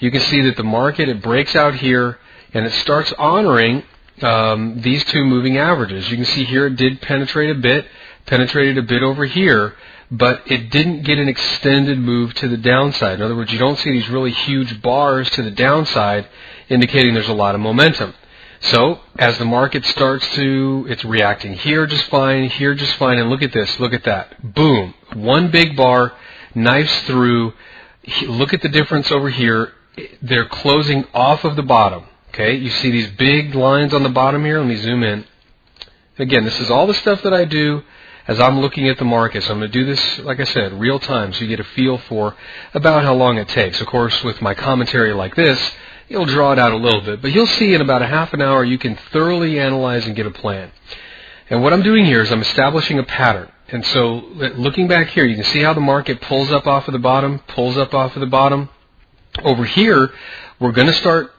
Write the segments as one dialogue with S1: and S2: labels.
S1: you can see that the market, it breaks out here and it starts honoring these two moving averages. You can see here it did penetrated a bit over here, but it didn't get an extended move to the downside. In other words, you don't see these really huge bars to the downside indicating there's a lot of momentum. So as the market starts to, it's reacting here just fine, and look at this, look at that. Boom. One big bar, knifes through. Look at the difference over here. They're closing off of the bottom. Okay, you see these big lines on the bottom here. Let me zoom in. Again, this is all the stuff that I do as I'm looking at the market. So I'm going to do this, like I said, real time, so you get a feel for about how long it takes. Of course, with my commentary like this, you'll draw it out a little bit, but you'll see in about a half an hour you can thoroughly analyze and get a plan. And what I'm doing here is I'm establishing a pattern. And so looking back here, you can see how the market pulls up off of the bottom, pulls up off of the bottom. Over here, we're going to start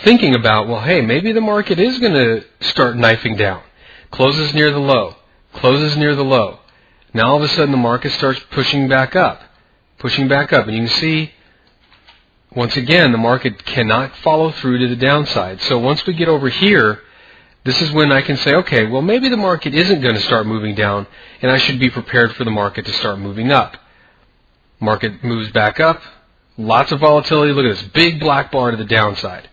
S1: thinking about, well, hey, maybe the market is going to start knifing down. Closes near the low, closes near the low. Now all of a sudden the market starts pushing back up. And you can see, once again, the market cannot follow through to the downside. So once we get over here, this is when I can say, okay, well, maybe the market isn't going to start moving down, and I should be prepared for the market to start moving up. Market moves back up. Lots of volatility. Look at this big black bar to the downside.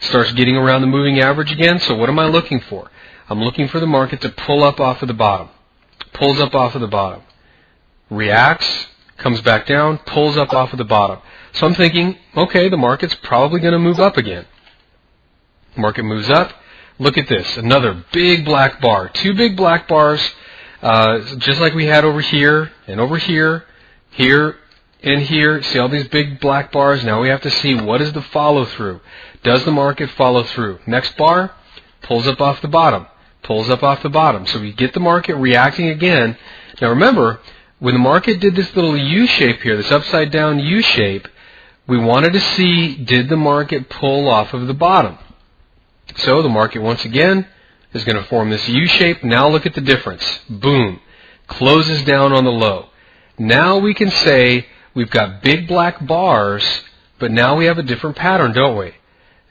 S1: Starts getting around the moving average again. So what am I looking for? I'm looking for the market to pull up off of the bottom. Pulls up off of the bottom. Reacts, comes back down, pulls up off of the bottom. So I'm thinking, okay, the market's probably going to move up again. Market moves up. Look at this, another big black bar. Two big black bars, just like we had over here and over here, here and here. See all these big black bars? Now we have to see, what is the follow through? Does the market follow through? Next bar, pulls up off the bottom. Pulls up off the bottom. So we get the market reacting again. Now remember, when the market did this little U shape here, this upside down U shape, we wanted to see, did the market pull off of the bottom? So the market once again is going to form this U shape. Now look at the difference. Boom. Closes down on the low. Now we can say we've got big black bars, but now we have a different pattern, don't we?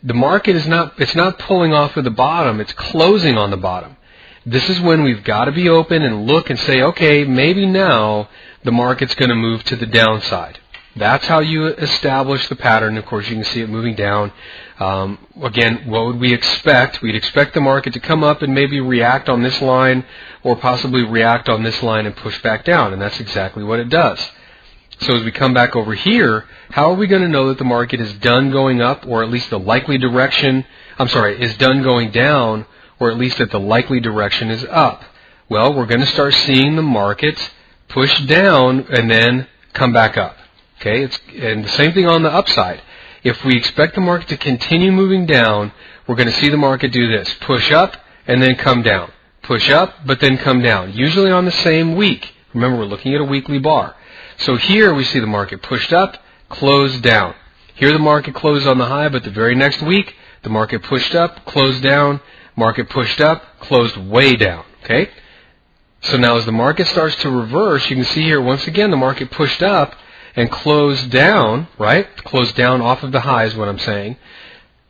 S1: The market is not pulling off of the bottom, it's closing on the bottom. This is when we've got to be open and look and say, okay, maybe now the market's going to move to the downside. That's how you establish the pattern. Of course, you can see it moving down. Again, what would we expect? We'd expect the market to come up and maybe react on this line, or possibly react on this line and push back down, and that's exactly what it does. So as we come back over here, how are we going to know that the market is done going up, or at least the likely direction, is done going down, or at least that the likely direction is up? Well, we're going to start seeing the market push down and then come back up. Okay, and the same thing on the upside. If we expect the market to continue moving down, we're going to see the market do this. Push up and then come down. Push up, but then come down. Usually on the same week. Remember, we're looking at a weekly bar. So here we see the market pushed up, closed down. Here the market closed on the high, but the very next week, the market pushed up, closed down, market pushed up, closed way down. Okay? So now as the market starts to reverse, you can see here once again the market pushed up and closed down, right? Closed down off of the high is what I'm saying.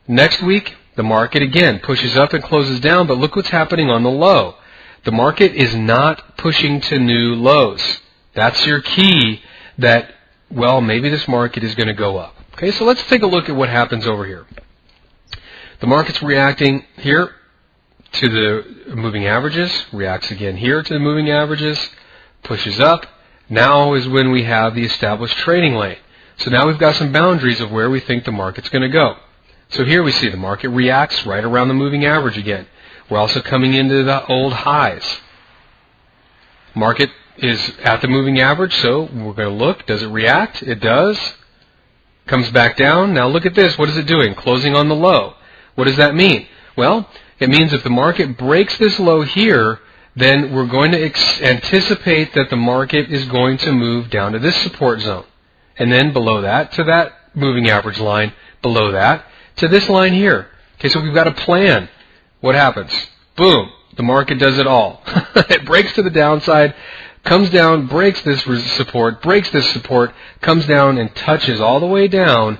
S1: Next week, the market again pushes up and closes down, but look what's happening on the low. The market is not pushing to new lows. That's your key that, well, maybe this market is going to go up. Okay, so let's take a look at what happens over here. The market's reacting here to the moving averages, reacts again here to the moving averages, pushes up. Now is when we have the established trading lane. So now we've got some boundaries of where we think the market's going to go. So here we see the market reacts right around the moving average again. We're also coming into the old highs. Market is at the moving average, so we're going to look. Does it react? It does. Comes back down. Now look at this. What is it doing? Closing on the low. What does that mean? Well, it means if the market breaks this low here, then we're going to anticipate that the market is going to move down to this support zone. And then below that, to that moving average line, below that, to this line here. Okay, so we've got a plan. What happens? Boom. The market does it all. It breaks to the downside, comes down, breaks this support, comes down and touches all the way down